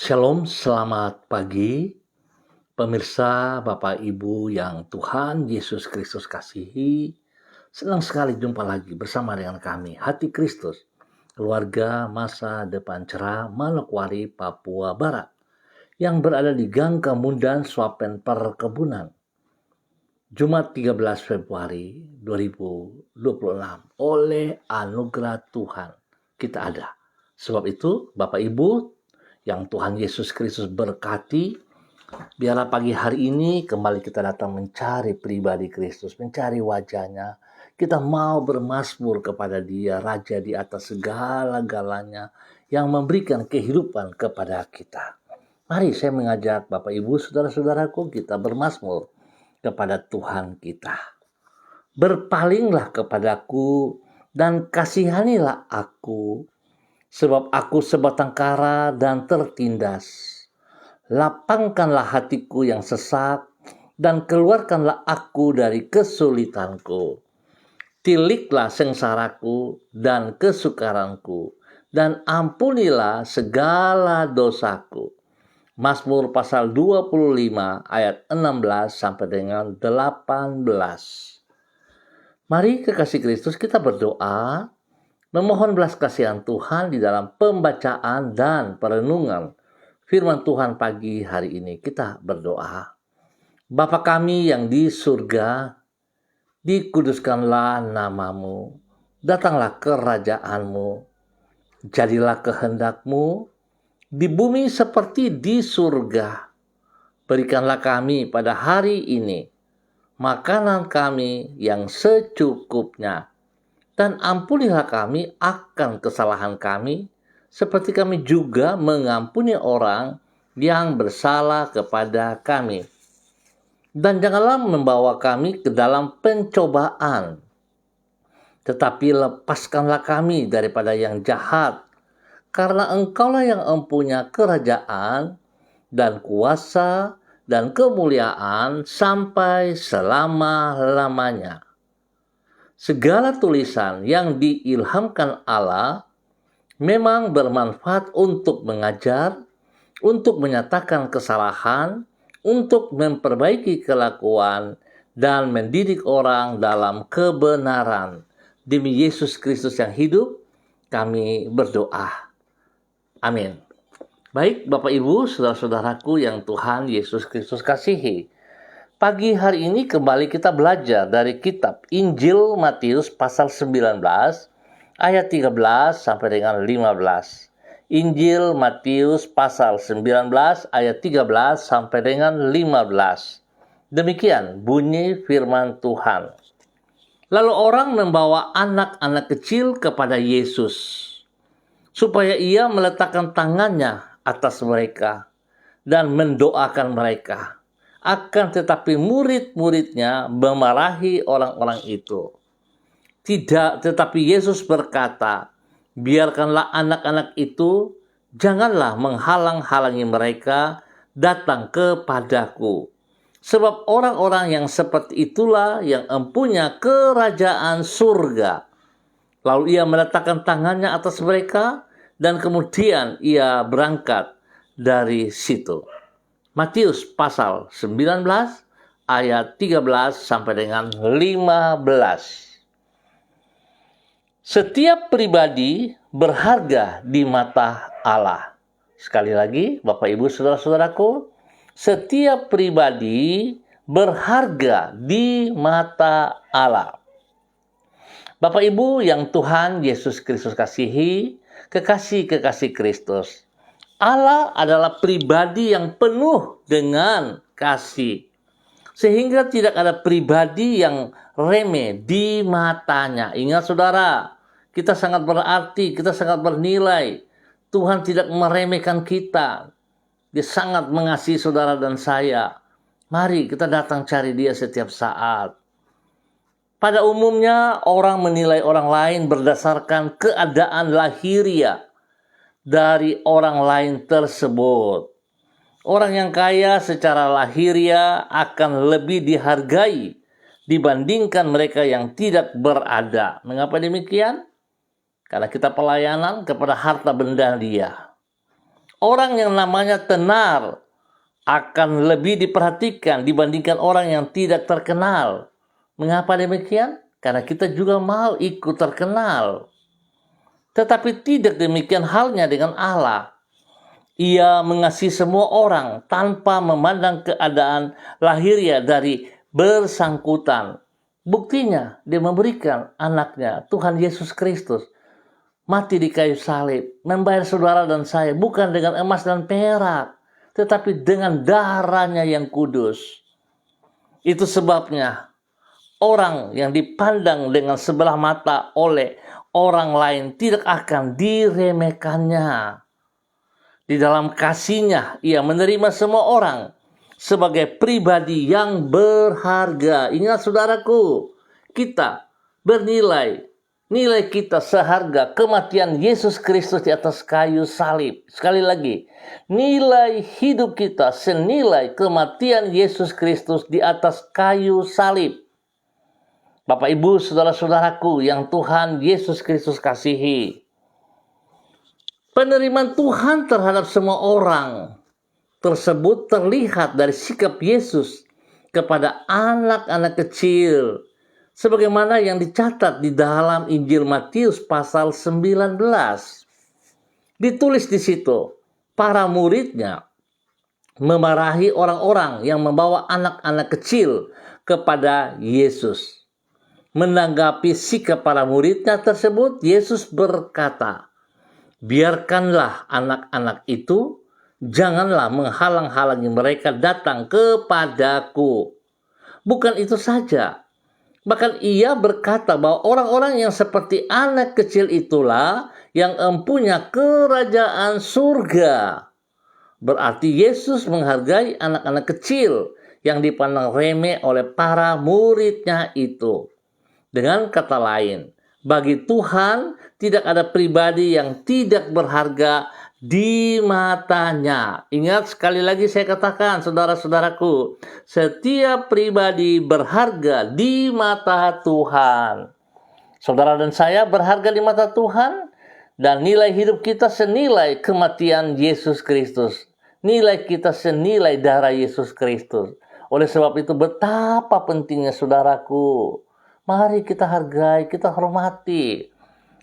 Shalom, selamat pagi, pemirsa, Bapak Ibu yang Tuhan Yesus Kristus kasihi. Senang sekali jumpa lagi bersama dengan kami, Hati Kristus, keluarga masa depan cerah Manokwari, Papua Barat, yang berada di Gang Kemundan Swapen Perkebunan. Jumat 13 Februari 2026, oleh anugerah Tuhan kita ada. Sebab itu, Bapak Ibu yang Tuhan Yesus Kristus berkati, biarlah pagi hari ini kembali kita datang mencari pribadi Kristus, mencari wajahnya. Kita mau bermazmur kepada Dia, Raja di atas segala-galanya, yang memberikan kehidupan kepada kita. Mari saya mengajak Bapak Ibu, saudara-saudaraku, kita bermazmur kepada Tuhan kita. Berpalinglah kepadaku dan kasihanilah aku, sebab aku sebatang kara dan tertindas. Lapangkanlah hatiku yang sesak, dan keluarkanlah aku dari kesulitanku. Tiliklah sengsaraku dan kesukaranku, dan ampunilah segala dosaku. Mazmur pasal 25 ayat 16 sampai dengan 18. Mari kekasih Kristus kita berdoa, memohon belas kasihan Tuhan di dalam pembacaan dan perenungan firman Tuhan pagi hari ini. Kita berdoa. Bapa kami yang di surga, dikuduskanlah namamu, datanglah kerajaanmu, jadilah kehendakmu di bumi seperti di surga. Berikanlah kami pada hari ini makanan kami yang secukupnya, dan ampunilah kami akan kesalahan kami, seperti kami juga mengampuni orang yang bersalah kepada kami. Dan janganlah membawa kami ke dalam pencobaan, tetapi lepaskanlah kami daripada yang jahat, karena Engkaulah yang empunya kerajaan dan kuasa dan kemuliaan sampai selama-lamanya. Segala tulisan yang diilhamkan Allah memang bermanfaat untuk mengajar, untuk menyatakan kesalahan, untuk memperbaiki kelakuan, dan mendidik orang dalam kebenaran. Demi Yesus Kristus yang hidup, kami berdoa. Amin. Baik Bapak Ibu, saudara-saudaraku yang Tuhan Yesus Kristus kasihi. Pagi hari ini kembali kita belajar dari kitab Injil Matius pasal 19 ayat 13 sampai dengan 15. Injil Matius pasal 19 ayat 13 sampai dengan 15. Demikian bunyi firman Tuhan. Lalu orang membawa anak-anak kecil kepada Yesus, supaya ia meletakkan tangannya atas mereka dan mendoakan mereka. Akan tetapi murid-muridnya memarahi orang-orang itu. Tetapi Yesus berkata, biarkanlah anak-anak itu, janganlah menghalang-halangi mereka datang kepadaku. Sebab orang-orang yang seperti itulah yang empunya kerajaan surga. Lalu ia meletakkan tangannya atas mereka, dan kemudian ia berangkat dari situ. Matius pasal 19 ayat 13 sampai dengan 15. Setiap pribadi berharga di mata Allah. Sekali lagi, Bapak Ibu saudara-saudaraku, setiap pribadi berharga di mata Allah. Bapak Ibu yang Tuhan Yesus Kristus kasihi, kekasih-kekasih Kristus, Allah adalah pribadi yang penuh dengan kasih, sehingga tidak ada pribadi yang remeh di matanya. Ingat saudara, kita sangat berarti, kita sangat bernilai. Tuhan tidak meremehkan kita. Dia sangat mengasihi saudara dan saya. Mari kita datang cari Dia setiap saat. Pada umumnya orang menilai orang lain berdasarkan keadaan lahiriah dari orang lain tersebut. Orang yang kaya secara lahiriah akan lebih dihargai dibandingkan mereka yang tidak berada. Mengapa demikian? Karena kita pelayanan kepada harta benda dia. Orang yang namanya tenar akan lebih diperhatikan dibandingkan orang yang tidak terkenal. Mengapa demikian? Karena kita juga mau ikut terkenal. Tetapi tidak demikian halnya dengan Allah. Ia mengasihi semua orang tanpa memandang keadaan lahiriah dari bersangkutan. Buktinya, dia memberikan anaknya, Tuhan Yesus Kristus, mati di kayu salib, membayar saudara dan saya bukan dengan emas dan perak, tetapi dengan darahnya yang kudus. Itu sebabnya orang yang dipandang dengan sebelah mata oleh orang lain tidak akan diremehkannya. Di dalam kasihnya, ia menerima semua orang sebagai pribadi yang berharga. Ingat saudaraku, kita bernilai. Nilai kita seharga kematian Yesus Kristus di atas kayu salib. Sekali lagi, nilai hidup kita senilai kematian Yesus Kristus di atas kayu salib. Bapak, Ibu, saudara-saudaraku yang Tuhan Yesus Kristus kasihi. Penerimaan Tuhan terhadap semua orang tersebut terlihat dari sikap Yesus kepada anak-anak kecil, sebagaimana yang dicatat di dalam Injil Matius pasal 19. Ditulis di situ, para muridnya memarahi orang-orang yang membawa anak-anak kecil kepada Yesus. Menanggapi sikap para muridnya tersebut, Yesus berkata, "Biarkanlah anak-anak itu, janganlah menghalang-halangi mereka datang kepadaku." Bukan itu saja, bahkan ia berkata bahwa orang-orang yang seperti anak kecil itulah yang empunya kerajaan surga. Berarti Yesus menghargai anak-anak kecil yang dipandang remeh oleh para muridnya itu. Dengan kata lain, bagi Tuhan tidak ada pribadi yang tidak berharga di matanya. Ingat, sekali lagi saya katakan, saudara-saudaraku, setiap pribadi berharga di mata Tuhan. Saudara dan saya berharga di mata Tuhan, dan nilai hidup kita senilai kematian Yesus Kristus. Nilai kita senilai darah Yesus Kristus. Oleh sebab itu, betapa pentingnya saudaraku, mari kita hargai, kita hormati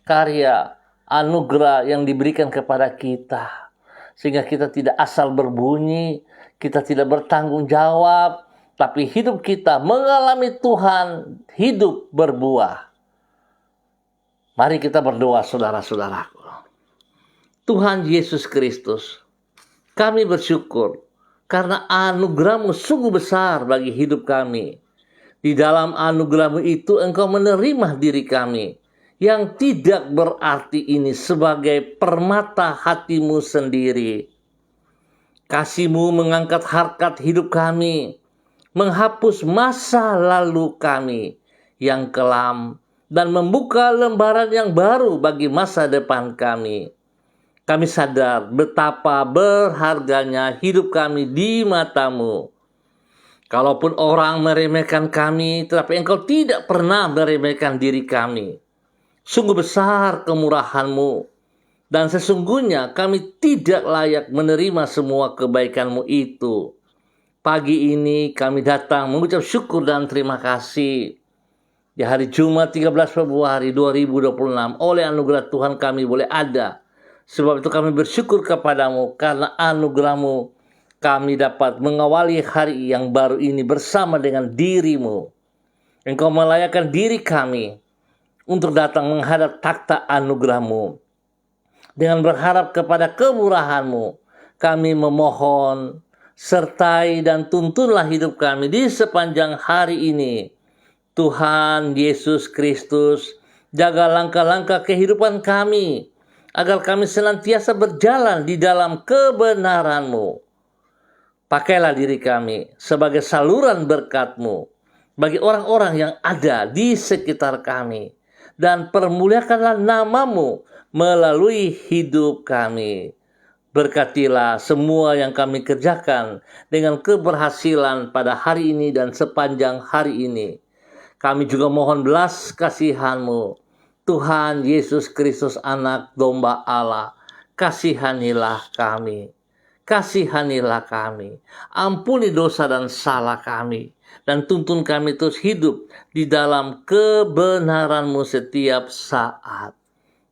karya anugerah yang diberikan kepada kita. Sehingga kita tidak asal berbunyi, kita tidak bertanggung jawab, tapi hidup kita mengalami Tuhan, hidup berbuah. Mari kita berdoa, saudara-saudaraku. Tuhan Yesus Kristus, kami bersyukur karena anugerah-Mu sungguh besar bagi hidup kami. Di dalam anugerah-Mu itu Engkau menerima diri kami yang tidak berarti ini sebagai permata hati-Mu sendiri. Kasih-Mu mengangkat harkat hidup kami, menghapus masa lalu kami yang kelam, dan membuka lembaran yang baru bagi masa depan kami. Kami sadar betapa berharganya hidup kami di mata-Mu. Kalaupun orang meremehkan kami, tetapi Engkau tidak pernah meremehkan diri kami. Sungguh besar kemurahan-Mu, dan sesungguhnya kami tidak layak menerima semua kebaikan-Mu itu. Pagi ini kami datang mengucap syukur dan terima kasih. Di hari Jumat 13 Februari 2026, oleh anugerah Tuhan kami boleh ada. Sebab itu kami bersyukur kepadamu karena anugerah-Mu kami dapat mengawali hari yang baru ini bersama dengan diri-Mu. Engkau melayakkan diri kami untuk datang menghadap takhta anugerah-Mu. Dengan berharap kepada kemurahan-Mu, kami memohon, sertai dan tuntunlah hidup kami di sepanjang hari ini. Tuhan Yesus Kristus, jaga langkah-langkah kehidupan kami, agar kami senantiasa berjalan di dalam kebenaran-Mu. Pakailah diri kami sebagai saluran berkat-Mu bagi orang-orang yang ada di sekitar kami. Dan permuliakanlah nama-Mu melalui hidup kami. Berkatilah semua yang kami kerjakan dengan keberhasilan pada hari ini dan sepanjang hari ini. Kami juga mohon belas kasihan-Mu, Tuhan Yesus Kristus, Anak Domba Allah. kasihanilah kami. Kasihanilah kami, ampuni dosa dan salah kami, dan tuntun kami terus hidup di dalam kebenaran-Mu setiap saat.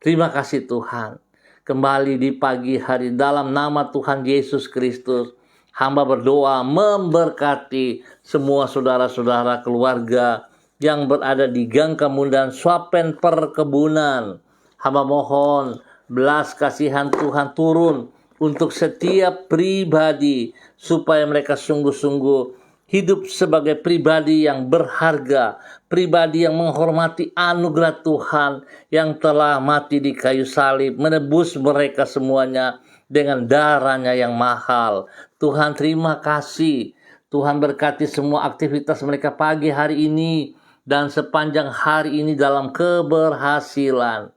Terima kasih Tuhan. Kembali di pagi hari dalam nama Tuhan Yesus Kristus, hamba berdoa memberkati semua saudara-saudara keluarga yang berada di Gang Kemudian Swapen Perkebunan. Hamba mohon belas kasihan Tuhan turun untuk setiap pribadi, supaya mereka sungguh-sungguh hidup sebagai pribadi yang berharga, pribadi yang menghormati anugerah Tuhan yang telah mati di kayu salib, menebus mereka semuanya dengan darahnya yang mahal. Tuhan terima kasih. Tuhan berkati semua aktivitas mereka pagi hari ini dan sepanjang hari ini dalam keberhasilan.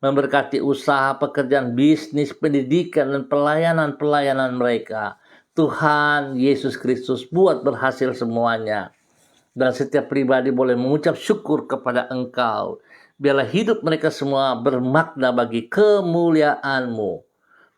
Memberkati usaha, pekerjaan, bisnis, pendidikan, dan pelayanan-pelayanan mereka. Tuhan Yesus Kristus buat berhasil semuanya. Dan setiap pribadi boleh mengucap syukur kepada Engkau. Biarlah hidup mereka semua bermakna bagi kemuliaan-Mu.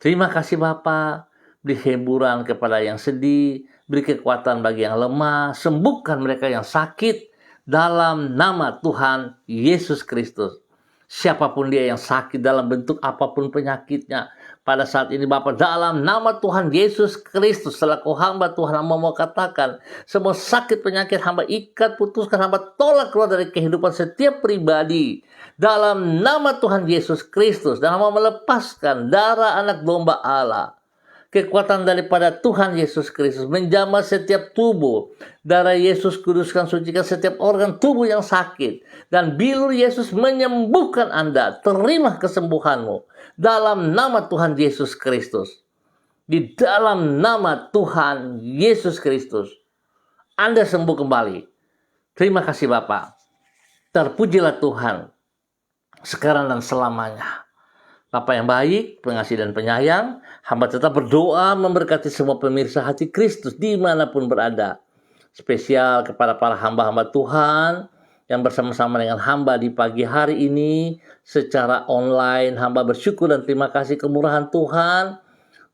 Terima kasih Bapa. Beri hiburan kepada yang sedih, beri kekuatan bagi yang lemah, sembuhkan mereka yang sakit dalam nama Tuhan Yesus Kristus. Siapapun dia yang sakit dalam bentuk apapun penyakitnya, pada saat ini Bapa, dalam nama Tuhan Yesus Kristus, selaku hamba Tuhan, hamba mau katakan, semua sakit penyakit hamba ikat, putuskan, hamba tolak keluar dari kehidupan setiap pribadi dalam nama Tuhan Yesus Kristus, dan hamba melepaskan darah anak domba Allah, kekuatan daripada Tuhan Yesus Kristus menjamah setiap tubuh. Darah Yesus kuduskan, sucikan setiap organ tubuh yang sakit. Dan bilur Yesus menyembuhkan Anda. Terima kesembuhanmu dalam nama Tuhan Yesus Kristus. Di dalam nama Tuhan Yesus Kristus, Anda sembuh kembali. Terima kasih Bapak. Terpujilah Tuhan sekarang dan selamanya. Bapa yang baik, pengasih dan penyayang, hamba tetap berdoa memberkati semua pemirsa hati Kristus dimanapun berada. Spesial kepada para hamba-hamba Tuhan yang bersama-sama dengan hamba di pagi hari ini secara online. Hamba bersyukur dan terima kasih kemurahan Tuhan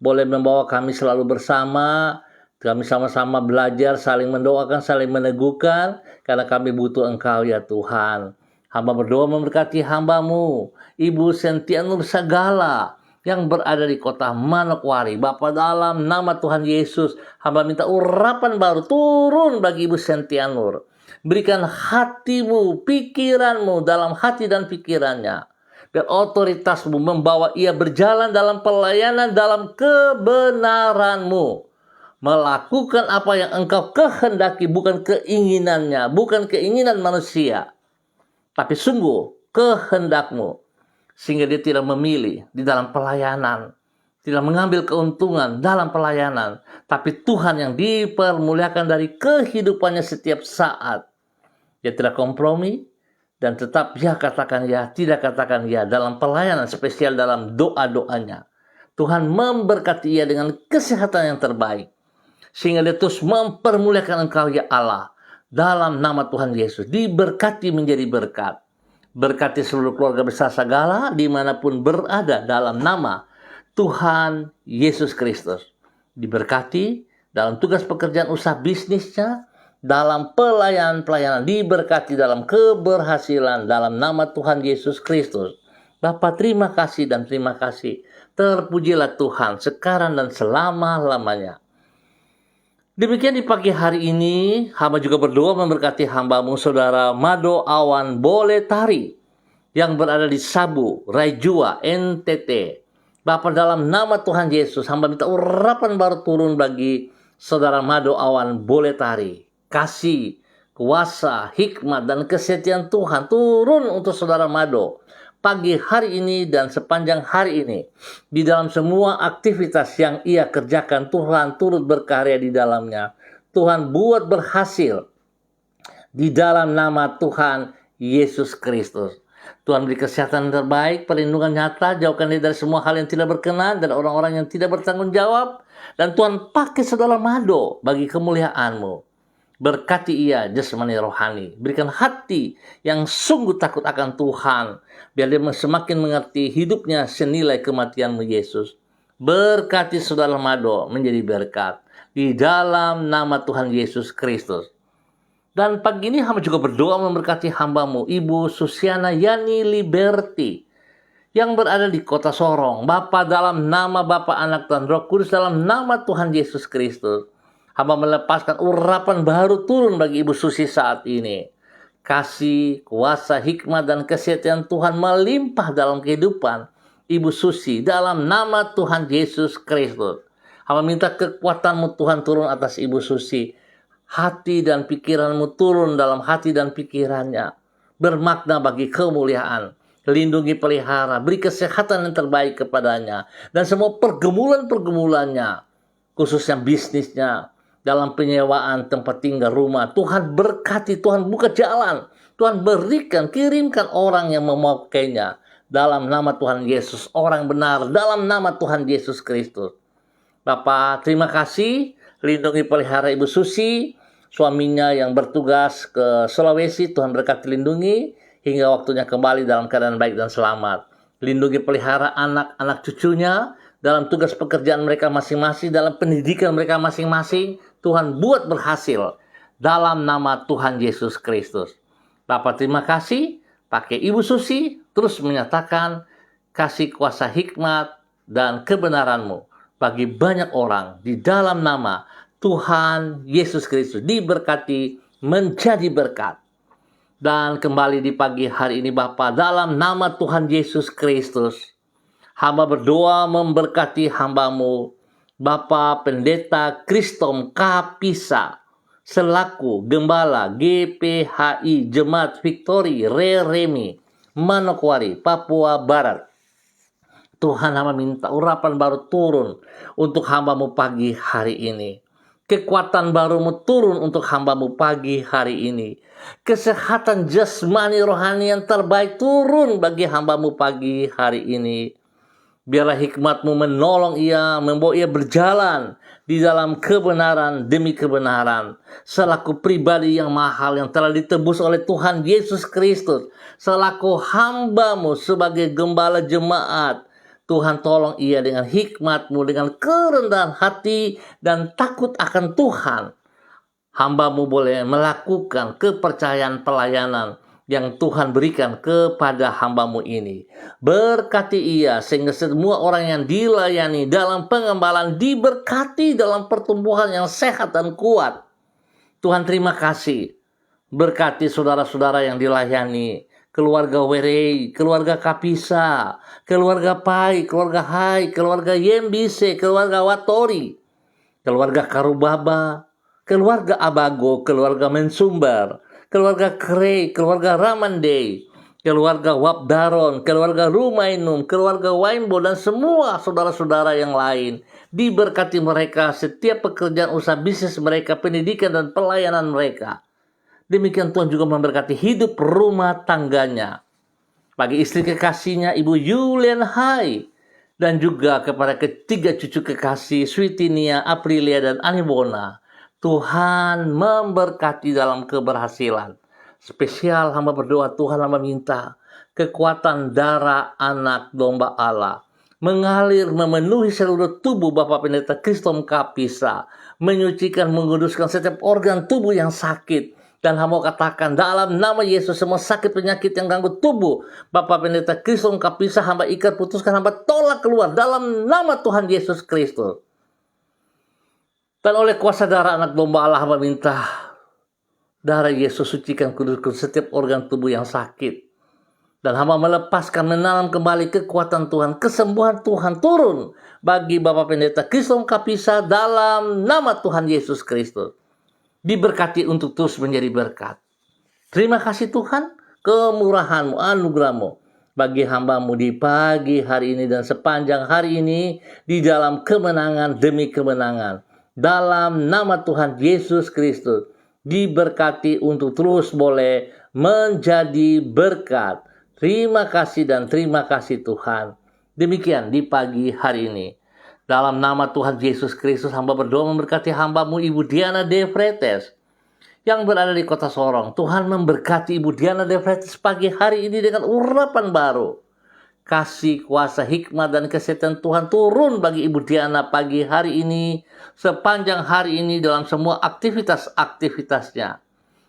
boleh membawa kami selalu bersama. Kami sama-sama belajar, saling mendoakan, saling meneguhkan, karena kami butuh Engkau ya Tuhan. Hamba berdoa memberkati hamba-Mu, Ibu Sentia Nur Sagala, yang berada di kota Manokwari. Bapa, dalam nama Tuhan Yesus, hamba minta urapan baru turun bagi Ibu Sentia Nur. Berikan hati-Mu, pikiran-Mu dalam hati dan pikirannya. Biar otoritas-Mu membawa ia berjalan dalam pelayanan, dalam kebenaran-Mu. Melakukan apa yang Engkau kehendaki, bukan keinginannya, bukan keinginan manusia, tapi sungguh kehendak-Mu, sehingga dia tidak memilih di dalam pelayanan, tidak mengambil keuntungan dalam pelayanan, tapi Tuhan yang dipermuliakan dari kehidupannya setiap saat. Dia tidak kompromi, dan tetap ya katakan ya, tidak katakan ya dalam pelayanan, spesial dalam doa-doanya. Tuhan memberkati ia dengan kesehatan yang terbaik, sehingga dia terus mempermuliakan Engkau ya Allah. Dalam nama Tuhan Yesus, diberkati menjadi berkat. Berkati seluruh keluarga besar Sagala dimanapun berada dalam nama Tuhan Yesus Kristus. Diberkati dalam tugas pekerjaan usaha bisnisnya, dalam pelayanan-pelayanan, diberkati dalam keberhasilan dalam nama Tuhan Yesus Kristus. Bapa, terima kasih dan terima kasih. Terpujilah Tuhan sekarang dan selama-lamanya. Demikian di pagi hari ini, hamba juga berdoa memberkati hamba-Mu Saudara Mado Awan Boletari yang berada di Sabu, Raijua, NTT. Bapa, dalam nama Tuhan Yesus, hamba minta urapan baru turun bagi Saudara Mado Awan Boletari. Kasih, kuasa, hikmat, dan kesetiaan Tuhan turun untuk Saudara Mado pagi hari ini dan sepanjang hari ini. Di dalam semua aktivitas yang ia kerjakan, Tuhan turut berkarya di dalamnya. Tuhan buat berhasil di dalam nama Tuhan Yesus Kristus. Tuhan beri kesehatan terbaik, perlindungan nyata, jauhkan dia dari semua hal yang tidak berkenan dan orang-orang yang tidak bertanggung jawab. Dan Tuhan pakai Saudara Mado bagi kemuliaan-Mu. Berkati ia jasmani rohani. Berikan hati yang sungguh takut akan Tuhan. Biar dia semakin mengerti hidupnya senilai kematian-Mu Yesus. Berkati saudara Mado menjadi berkat di dalam nama Tuhan Yesus Kristus. Dan pagi ini hamba juga berdoa memberkati hambamu, Ibu Susiana Yani Liberty, yang berada di kota Sorong. Bapa, dalam nama Bapa, Anak, dan Roh Kudus, dalam nama Tuhan Yesus Kristus, hamba melepaskan urapan baru turun bagi Ibu Susi saat ini. Kasih, kuasa, hikmat, dan kesetiaan Tuhan melimpah dalam kehidupan Ibu Susi dalam nama Tuhan Yesus Kristus. Hamba minta kekuatanmu Tuhan turun atas Ibu Susi. Hati dan pikiranmu turun dalam hati dan pikirannya. Bermakna bagi kemuliaan. Lindungi, pelihara, beri kesehatan yang terbaik kepadanya. Dan semua pergumulan-pergumulannya, khususnya bisnisnya, dalam penyewaan tempat tinggal rumah. Tuhan berkati, Tuhan buka jalan. Tuhan berikan, kirimkan orang yang memakainya. Dalam nama Tuhan Yesus, orang benar. Dalam nama Tuhan Yesus Kristus. Bapak, terima kasih. Lindungi, pelihara Ibu Susi, suaminya yang bertugas ke Sulawesi. Tuhan berkati, lindungi hingga waktunya kembali dalam keadaan baik dan selamat. Lindungi, pelihara anak-anak cucunya dalam tugas pekerjaan mereka masing-masing, dalam pendidikan mereka masing-masing. Tuhan buat berhasil dalam nama Tuhan Yesus Kristus. Bapak, terima kasih. Pakai Ibu Susi terus menyatakan kasih, kuasa, hikmat, dan kebenaranmu bagi banyak orang di dalam nama Tuhan Yesus Kristus. Diberkati menjadi berkat. Dan kembali di pagi hari ini Bapa, dalam nama Tuhan Yesus Kristus, hamba berdoa memberkati hambamu, Bapa Pendeta Kristom Kapisa, selaku Gembala GPHI Jemaat Victory Reremi, Manokwari, Papua Barat. Tuhan, hamba minta urapan baru turun untuk hambamu pagi hari ini. Kekuatan barumu turun untuk hambamu pagi hari ini. Kesehatan jasmani rohani yang terbaik turun bagi hambamu pagi hari ini. Biarlah hikmatmu menolong ia, membawa ia berjalan di dalam kebenaran demi kebenaran. Selaku pribadi yang mahal yang telah ditebus oleh Tuhan Yesus Kristus. Selaku hambamu sebagai gembala jemaat. Tuhan, tolong ia dengan hikmat-Mu, dengan kerendahan hati dan takut akan Tuhan. Hamba-Mu boleh melakukan kepercayaan pelayanan yang Tuhan berikan kepada hamba-Mu ini. Berkati ia sehingga semua orang yang dilayani dalam pengembalaan diberkati dalam pertumbuhan yang sehat dan kuat. Tuhan, terima kasih. Berkati saudara-saudara yang dilayani. Keluarga Werei, keluarga Kapisa, keluarga Pai, keluarga Hai, keluarga Yembise, keluarga Watori, keluarga Karubaba, keluarga Abago, keluarga Mensumber, keluarga Krei, keluarga Ramandei, keluarga Wabdaron, keluarga Rumainum, keluarga Waimbo, dan semua saudara-saudara yang lain. Diberkati mereka setiap pekerjaan usaha bisnis mereka, pendidikan dan pelayanan mereka. Demikian Tuhan juga memberkati hidup rumah tangganya. Bagi istri kekasihnya Ibu Yulian Hai. Dan juga kepada ketiga cucu kekasih Switinia, Aprilia, dan Anibona. Tuhan memberkati dalam keberhasilan. Spesial hamba berdoa, Tuhan hamba minta kekuatan darah anak domba Allah mengalir memenuhi seluruh tubuh Bapak Pendeta Kristom Kapisa. Menyucikan, menguduskan setiap organ tubuh yang sakit. Dan hamba katakan dalam nama Yesus semua sakit penyakit yang ganggu tubuh Bapak Pendeta Kristom Kapisa, hamba ikat, putuskan, hamba tolak keluar dalam nama Tuhan Yesus Kristus. Dan oleh kuasa darah anak domba Allah, hamba minta darah Yesus sucikan, kuduskan setiap organ tubuh yang sakit. Dan hamba melepaskan, menanam kembali kekuatan Tuhan, kesembuhan Tuhan turun bagi Bapak Pendeta Kristom Kapisa dalam nama Tuhan Yesus Kristus. Diberkati untuk terus menjadi berkat. Terima kasih Tuhan, kemurahan-Mu, anugerah-Mu bagi hamba-Mu di pagi hari ini dan sepanjang hari ini di dalam kemenangan demi kemenangan. Dalam nama Tuhan Yesus Kristus, diberkati untuk terus boleh menjadi berkat. Terima kasih dan terima kasih Tuhan. Demikian di pagi hari ini. Dalam nama Tuhan Yesus Kristus, hamba berdoa memberkati hamba-Mu Ibu Diana De Fretes yang berada di kota Sorong. Tuhan memberkati Ibu Diana De Fretes pagi hari ini dengan urapan baru. kasih, kuasa, hikmat, dan kesehatan Tuhan turun bagi Ibu Diana pagi hari ini, sepanjang hari ini dalam semua aktivitas-aktivitasnya.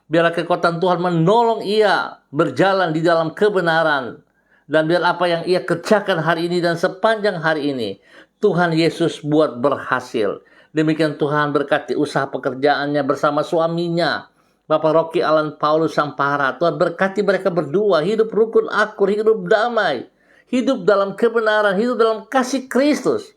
Biarlah kekuatan Tuhan menolong ia berjalan di dalam kebenaran. Dan biar apa yang ia kerjakan hari ini dan sepanjang hari ini, Tuhan Yesus buat berhasil. Demikian Tuhan berkati usaha pekerjaannya bersama suaminya, Bapak Rocky Alan Paulus Sampara. Tuhan berkati mereka berdua, hidup rukun akur, hidup damai, hidup dalam kebenaran, hidup dalam kasih Kristus.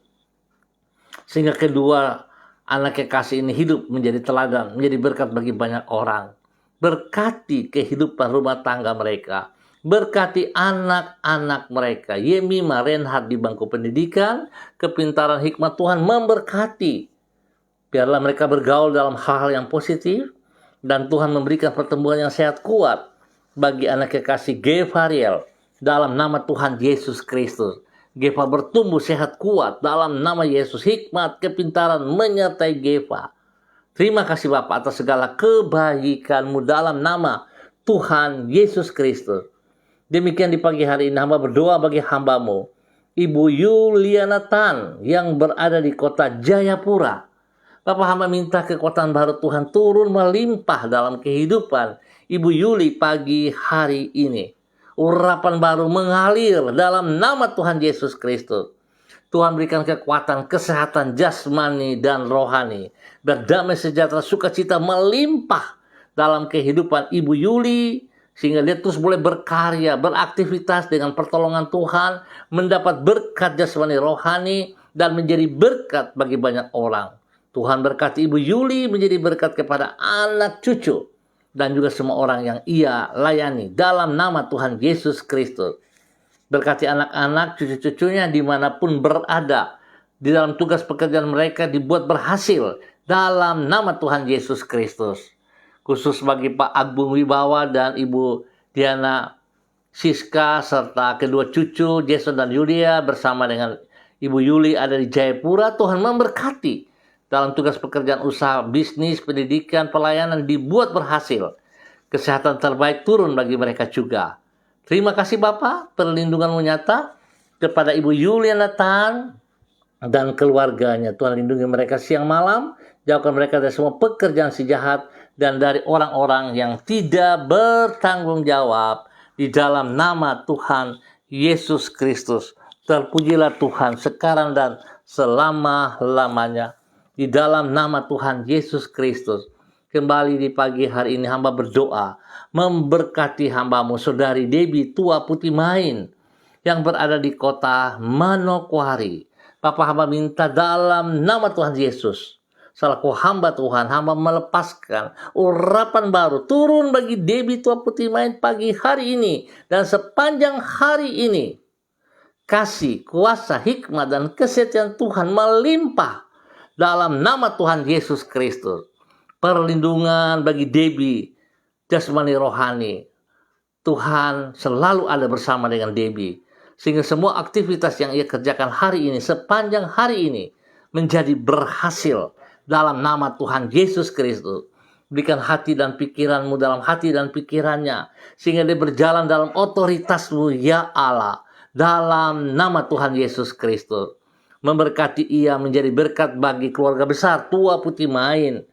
Sehingga kedua anak kekasih ini hidup menjadi teladan, menjadi berkat bagi banyak orang. Berkati kehidupan rumah tangga mereka. Berkati anak-anak mereka. Yemima, Reinhard di bangku pendidikan, kepintaran hikmat Tuhan memberkati. Biarlah mereka bergaul dalam hal-hal yang positif. Dan Tuhan memberikan pertumbuhan yang sehat kuat bagi anak kekasih Gevariel dalam nama Tuhan Yesus Kristus. Geva bertumbuh sehat kuat dalam nama Yesus. Hikmat, kepintaran menyertai Geva. Terima kasih Bapak atas segala kebaikan-Mu dalam nama Tuhan Yesus Kristus. Demikian di pagi hari ini hamba berdoa bagi hamba-Mu, Ibu Yuliana Tan yang berada di kota Jayapura. Bapak hamba minta kekuatan baru Tuhan turun melimpah dalam kehidupan Ibu Yuli pagi hari ini. Urapan baru mengalir dalam nama Tuhan Yesus Kristus. Tuhan berikan kekuatan, kesehatan jasmani dan rohani. Berdamai sejahtera, sukacita melimpah dalam kehidupan Ibu Yuli. Sehingga dia terus boleh berkarya, beraktivitas dengan pertolongan Tuhan. Mendapat berkat jasmani rohani dan menjadi berkat bagi banyak orang. Tuhan berkati Ibu Yuli menjadi berkat kepada anak cucu dan juga semua orang yang ia layani dalam nama Tuhan Yesus Kristus. Berkati anak-anak, cucu-cucunya dimanapun berada, di dalam tugas pekerjaan mereka dibuat berhasil dalam nama Tuhan Yesus Kristus. Khusus bagi Pak Agung Wibawa dan Ibu Diana Siska serta kedua cucu Jason dan Yulia bersama dengan Ibu Yuli ada di Jayapura. Tuhan memberkati dalam tugas pekerjaan usaha, bisnis, pendidikan, pelayanan dibuat berhasil. Kesehatan terbaik turun bagi mereka juga. Terima kasih Bapak, perlindungan-Mu nyata kepada Ibu Yuliana Tan dan keluarganya. Tuhan lindungi mereka siang malam, jauhkan mereka dari semua pekerjaan si jahat dan dari orang-orang yang tidak bertanggung jawab. Di dalam nama Tuhan Yesus Kristus. Terpujilah Tuhan sekarang dan selama-lamanya. Di dalam nama Tuhan Yesus Kristus. Kembali di pagi hari ini hamba berdoa. Memberkati hamba-Mu Saudari Debbie Tua Putih Main. Yang berada di kota Manokwari. Bapak hamba minta dalam nama Tuhan Yesus. Selaku hamba Tuhan, hamba melepaskan urapan baru. Turun bagi Debbie Tua Putih Main pagi hari ini. Dan sepanjang hari ini. Kasih, kuasa, hikmat, dan kesetiaan Tuhan melimpah. Dalam nama Tuhan Yesus Kristus. Perlindungan bagi Debbie, jasmani rohani. Tuhan selalu ada bersama dengan Debbie. Sehingga semua aktivitas yang ia kerjakan hari ini, sepanjang hari ini, menjadi berhasil dalam nama Tuhan Yesus Kristus. Berikan hati dan pikiran-Mu dalam hati dan pikirannya. Sehingga dia berjalan dalam otoritas-Mu, ya Allah. Dalam nama Tuhan Yesus Kristus. Memberkati ia menjadi berkat bagi keluarga besar Tua Putih Main.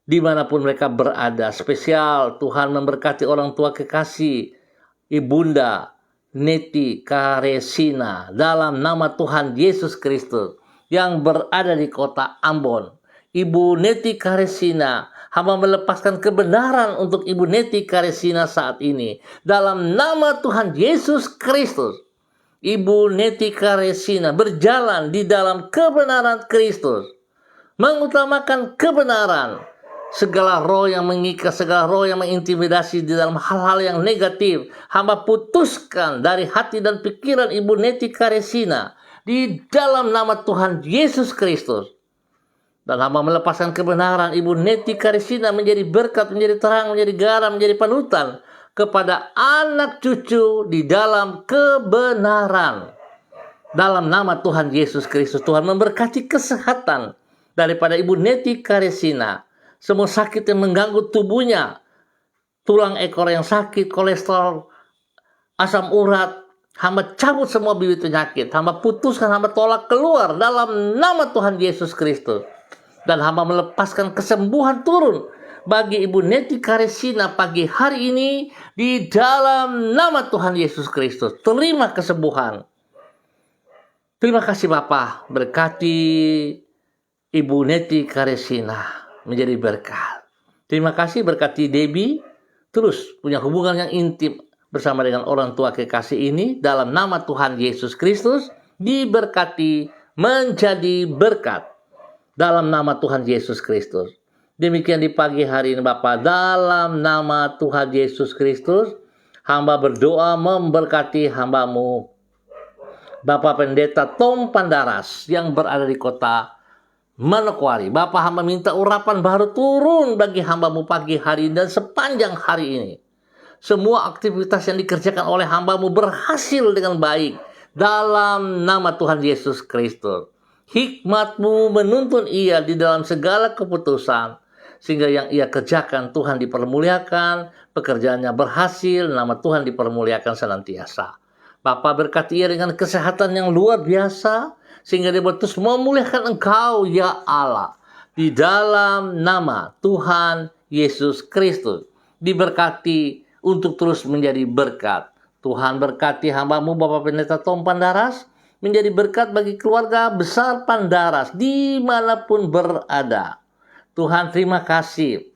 Dimanapun mereka berada. Spesial Tuhan memberkati orang tua kekasih Ibunda Neti Karesina. Dalam nama Tuhan Yesus Kristus. Yang berada di kota Ambon. Ibu Neti Karesina. Hamba melepaskan kebenaran untuk Ibu Neti Karesina saat ini. Dalam nama Tuhan Yesus Kristus. Ibu Neti Karesina berjalan di dalam kebenaran Kristus. Mengutamakan kebenaran. Segala roh yang mengikat, segala roh yang mengintimidasi di dalam hal-hal yang negatif. Hamba putuskan dari hati dan pikiran Ibu Neti Karesina. Di dalam nama Tuhan Yesus Kristus. Dan hamba melepaskan kebenaran Ibu Neti Karesina menjadi berkat, menjadi terang, menjadi garam, menjadi panutan. Kepada anak cucu di dalam kebenaran. Dalam nama Tuhan Yesus Kristus. Tuhan memberkati kesehatan daripada Ibu Neti Karesina. Semua sakit yang mengganggu tubuhnya. Tulang ekor yang sakit, kolesterol, asam urat, Hamba cabut semua bibit penyakit. Hamba putuskan, hamba tolak keluar dalam nama Tuhan Yesus Kristus. Dan hamba melepaskan kesembuhan turun bagi Ibu Neti Karesina pagi hari ini di dalam nama Tuhan Yesus Kristus. Terima kesembuhan. Terima kasih Bapak, berkati Ibu Neti Karesina menjadi berkat. Terima kasih berkati Debbie, terus punya hubungan yang intim bersama dengan orang tua kekasih ini dalam nama Tuhan Yesus Kristus, diberkati menjadi berkat dalam nama Tuhan Yesus Kristus. Demikian di pagi hari ini Bapak, dalam nama Tuhan Yesus Kristus, hamba berdoa memberkati hambamu Bapak Pendeta Tom Pandaras yang berada di kota Manokwari. Bapak, hamba minta urapan baru turun bagi hambamu pagi hari dan sepanjang hari ini. Semua aktivitas yang dikerjakan oleh hambamu berhasil dengan baik dalam nama Tuhan Yesus Kristus. Hikmat-Mu menuntun ia di dalam segala keputusan, sehingga yang ia kerjakan Tuhan dipermuliakan, pekerjaannya berhasil, nama Tuhan dipermuliakan senantiasa. Bapak, berkati ia dengan kesehatan yang luar biasa, sehingga dia terus memuliakan Engkau ya Allah. Di dalam nama Tuhan Yesus Kristus, diberkati untuk terus menjadi berkat. Tuhan berkati hambamu Bapak Pendeta Tom Pandaras, menjadi berkat bagi keluarga besar Pandaras dimanapun berada. Tuhan, terima kasih.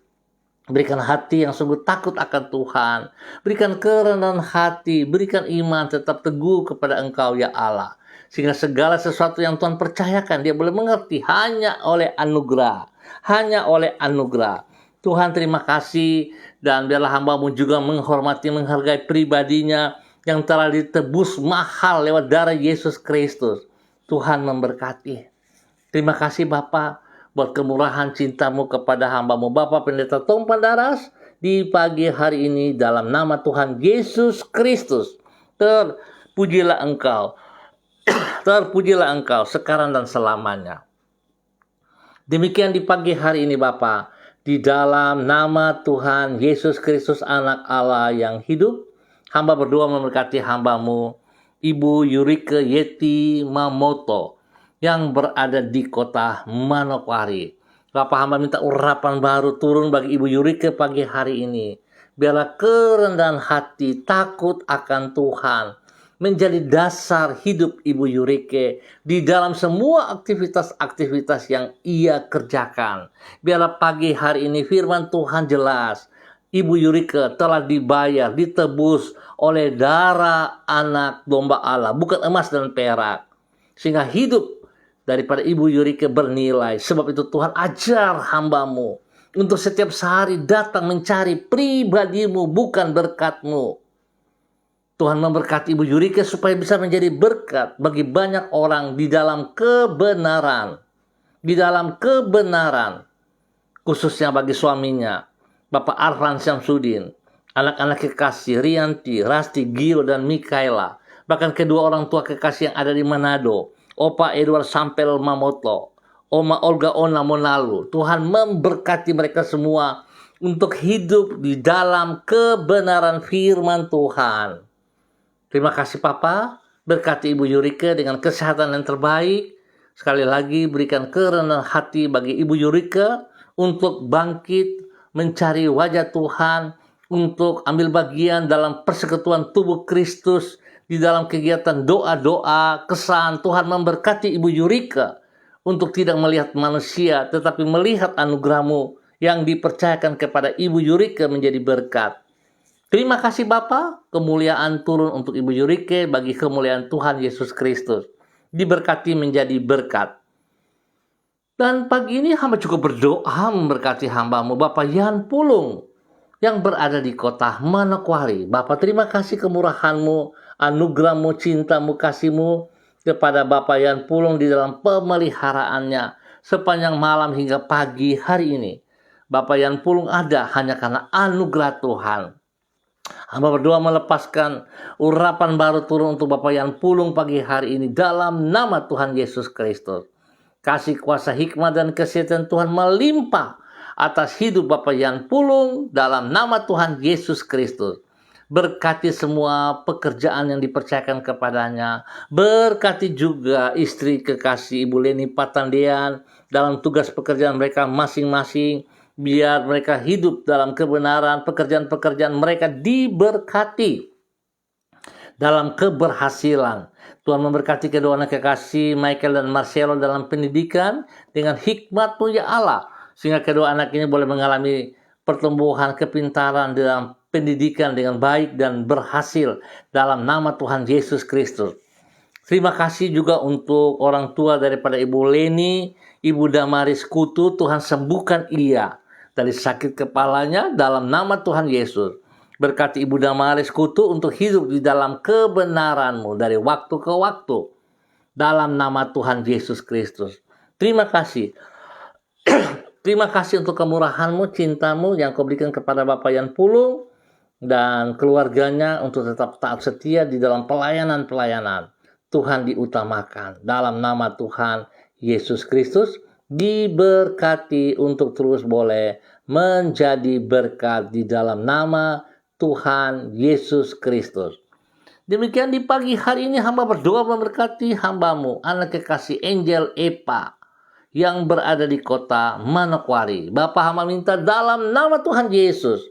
Berikan hati yang sungguh takut akan Tuhan. Berikan kerendahan hati, berikan iman tetap teguh kepada Engkau ya Allah. Sehingga segala sesuatu yang Tuhan percayakan, dia boleh mengerti hanya oleh anugerah. Hanya oleh anugerah. Tuhan, terima kasih. Dan biarlah hambamu juga menghormati, menghargai pribadinya yang telah ditebus mahal lewat darah Yesus Kristus. Tuhan memberkati. Terima kasih Bapak buat kemurahan cintamu kepada hambamu Bapak Pendeta Tom Pandaras di pagi hari ini dalam nama Tuhan Yesus Kristus. Terpujilah Engkau. Terpujilah Engkau sekarang dan selamanya. Demikian di pagi hari ini Bapak. Di dalam nama Tuhan Yesus Kristus anak Allah yang hidup, hamba berdoa memberkati hambamu Ibu Yurike Yeti Mamoto yang berada di kota Manokwari. Bapak, hamba minta urapan baru turun bagi Ibu Yurike pagi hari ini. Biarlah kerendahan hati, takut akan Tuhan menjadi dasar hidup Ibu Yurike di dalam semua aktivitas-aktivitas yang ia kerjakan. Biarlah pagi hari ini firman Tuhan jelas. Ibu Yurike telah dibayar, ditebus oleh darah anak domba Allah, bukan emas dan perak. Sehingga hidup daripada Ibu Yurike bernilai. Sebab itu Tuhan ajar hambamu untuk setiap sehari datang mencari pribadimu, bukan berkatmu. Tuhan memberkati Ibu Yurike supaya bisa menjadi berkat bagi banyak orang di dalam kebenaran. Di dalam kebenaran. Khususnya bagi suaminya, Bapak Arlan Syamsuddin. Anak-anak kekasih Rianti, Rasti, Gio, dan Mikaela. Bahkan kedua orang tua kekasih yang ada di Manado. Opa Edward Sampel Mamoto. Oma Olga Ona Monalu. Tuhan memberkati mereka semua untuk hidup di dalam kebenaran firman Tuhan. Terima kasih Papa, berkati Ibu Yurike dengan kesehatan yang terbaik. Sekali lagi berikan kerendahan hati bagi Ibu Yurike untuk bangkit mencari wajah Tuhan, untuk ambil bagian dalam persekutuan tubuh Kristus, di dalam kegiatan doa-doa, kesan. Tuhan memberkati Ibu Yurike untuk tidak melihat manusia, tetapi melihat anugerah-Mu yang dipercayakan kepada Ibu Yurike menjadi berkat. Terima kasih Bapa, kemuliaan turun untuk Ibu Yurike bagi kemuliaan Tuhan Yesus Kristus. Diberkati menjadi berkat. Dan pagi ini hamba cukup berdoa memberkati hambamu Bapak Yan Pulung yang berada di kota Manokwari. Bapak, terima kasih kemurahan-Mu, anugerah-Mu, cinta-Mu, kasih-Mu kepada Bapak Yan Pulung di dalam pemeliharaannya sepanjang malam hingga pagi hari ini. Bapak Yan Pulung ada hanya karena anugerah Tuhan. Hamba berdoa melepaskan urapan baru turun untuk Bapak Yan Pulung pagi hari ini dalam nama Tuhan Yesus Kristus. Kasih kuasa hikmat dan kesehatan Tuhan melimpah atas hidup Bapak Yan Pulung dalam nama Tuhan Yesus Kristus. Berkati semua pekerjaan yang dipercayakan kepadanya. Berkati juga istri kekasih Ibu Leni Patandian dalam tugas pekerjaan mereka masing-masing. Biar mereka hidup dalam kebenaran, pekerjaan-pekerjaan mereka diberkati dalam keberhasilan. Tuhan memberkati kedua anak kekasih Michael dan Marcelo dalam pendidikan dengan hikmat-Mu ya Allah, sehingga kedua anak ini boleh mengalami pertumbuhan kepintaran dalam pendidikan dengan baik dan berhasil dalam nama Tuhan Yesus Kristus. Terima kasih juga untuk orang tua daripada Ibu Leni, Ibu Damaris Kutu. Tuhan sembuhkan ia dari sakit kepalanya dalam nama Tuhan Yesus. Berkati Ibu Damaris Kutu untuk hidup di dalam kebenaran-Mu dari waktu ke waktu. Dalam nama Tuhan Yesus Kristus. Terima kasih. Terima kasih untuk kemurahan-Mu, cinta-Mu yang Kau berikan kepada Bapak Yan Pulung dan keluarganya untuk tetap taat setia di dalam pelayanan-pelayanan. Tuhan diutamakan. Dalam nama Tuhan Yesus Kristus diberkati untuk terus boleh menjadi berkat di dalam nama Tuhan Yesus Kristus. Demikian di pagi hari ini hamba berdoa memberkati hamba-Mu, anak kekasih Angel Epa yang berada di kota Manokwari. Bapa hamba minta dalam nama Tuhan Yesus,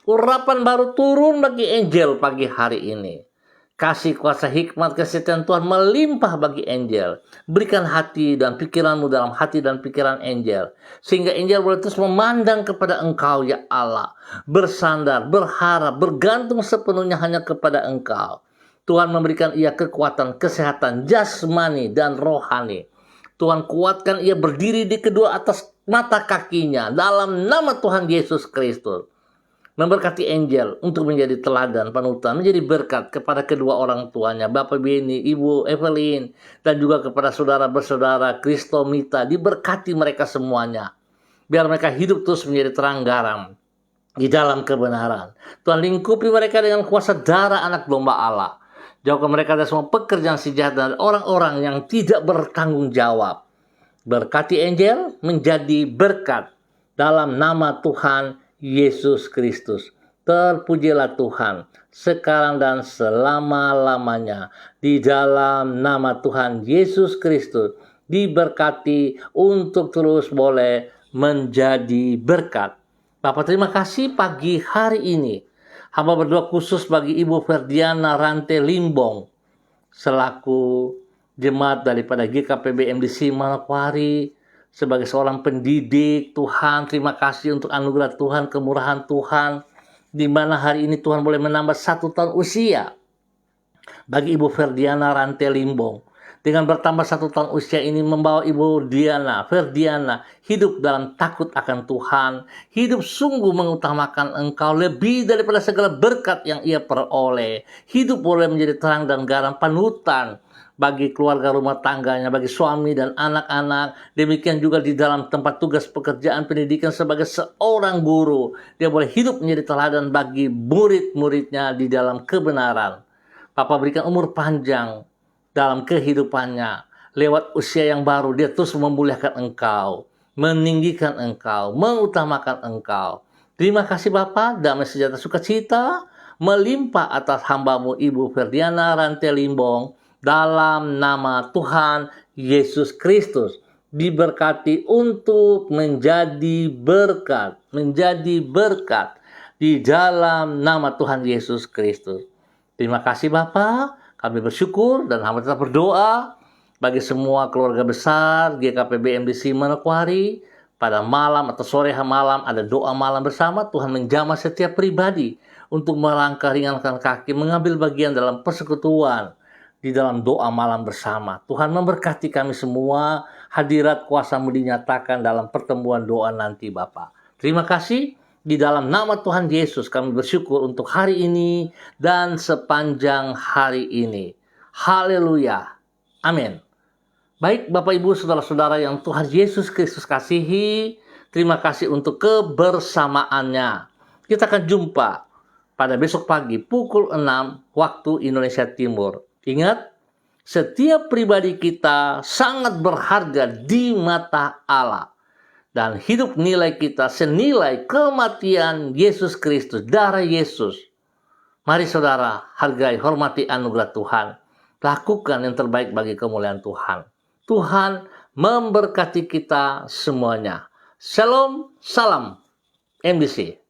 urapan baru turun bagi Angel pagi hari ini. Kasih kuasa hikmat kesetiaan Tuhan melimpah bagi Angel. Berikan hati dan pikiran-Mu dalam hati dan pikiran Angel, sehingga Angel boleh terus memandang kepada Engkau ya Allah. Bersandar, berharap, bergantung sepenuhnya hanya kepada Engkau. Tuhan memberikan ia kekuatan, kesehatan, jasmani dan rohani. Tuhan kuatkan ia berdiri di kedua atas mata kakinya dalam nama Tuhan Yesus Kristus. Memberkati Angel untuk menjadi teladan, panutan, menjadi berkat kepada kedua orang tuanya, Bapak Beni, Ibu Evelyn, dan juga kepada saudara bersaudara Kristo Mita. Diberkati mereka semuanya. Biar mereka hidup terus menjadi terang garam di dalam kebenaran. Tuhan lingkupi mereka dengan kuasa darah anak domba Allah. Jauhkan mereka dari semua pekerjaan si jahat dan orang-orang yang tidak bertanggung jawab. Berkati Angel menjadi berkat dalam nama Tuhan Yesus Kristus. Terpujilah Tuhan sekarang dan selama-lamanya. Di dalam nama Tuhan Yesus Kristus diberkati untuk terus boleh menjadi berkat. Bapak terima kasih pagi hari ini. Hamba berdoa khusus bagi Ibu Ferdiana Rante Limbong selaku jemaat daripada GKPB MDC Manokwari. Sebagai seorang pendidik, Tuhan terima kasih untuk anugerah Tuhan, kemurahan Tuhan, di mana hari ini Tuhan boleh menambah 1 tahun usia bagi Ibu Ferdiana Rante Limbong. Dengan bertambah 1 tahun usia ini membawa Ibu Ferdiana hidup dalam takut akan Tuhan, hidup sungguh mengutamakan Engkau lebih daripada segala berkat yang ia peroleh. Hidup boleh menjadi terang dan garam panutan bagi keluarga rumah tangganya, bagi suami dan anak-anak. Demikian juga di dalam tempat tugas pekerjaan pendidikan sebagai seorang guru. Dia boleh hidup menjadi teladan bagi murid-muridnya di dalam kebenaran. Papa berikan umur panjang dalam kehidupannya. Lewat usia yang baru, dia terus memuliakan Engkau, meninggikan Engkau, mengutamakan Engkau. Terima kasih Bapa, damai sejahtera sukacita melimpah atas hamba-Mu Ibu Ferdiana Rante Limbong. Dalam nama Tuhan Yesus Kristus diberkati untuk menjadi berkat di dalam nama Tuhan Yesus Kristus. Terima kasih Bapa, kami bersyukur dan hamba tetap berdoa bagi semua keluarga besar GKPB MDC Manokwari. Pada malam atau sore malam ada doa malam bersama. Tuhan menjamah setiap pribadi untuk melangkah ringankan kaki, mengambil bagian dalam persekutuan di dalam doa malam bersama. Tuhan memberkati kami semua. Hadirat kuasa-Mu dinyatakan dalam pertemuan doa nanti Bapa. Terima kasih. Di dalam nama Tuhan Yesus kami bersyukur untuk hari ini dan sepanjang hari ini. Haleluya. Amin. Baik Bapak Ibu saudara-saudara yang Tuhan Yesus Kristus kasihi, terima kasih untuk kebersamaannya. Kita akan jumpa pada besok pagi pukul 6 waktu Indonesia Timur. Ingat, setiap pribadi kita sangat berharga di mata Allah. Dan hidup nilai kita senilai kematian Yesus Kristus, darah Yesus. Mari saudara, hargai, hormati anugerah Tuhan. Lakukan yang terbaik bagi kemuliaan Tuhan. Tuhan memberkati kita semuanya. Shalom, salam MDC.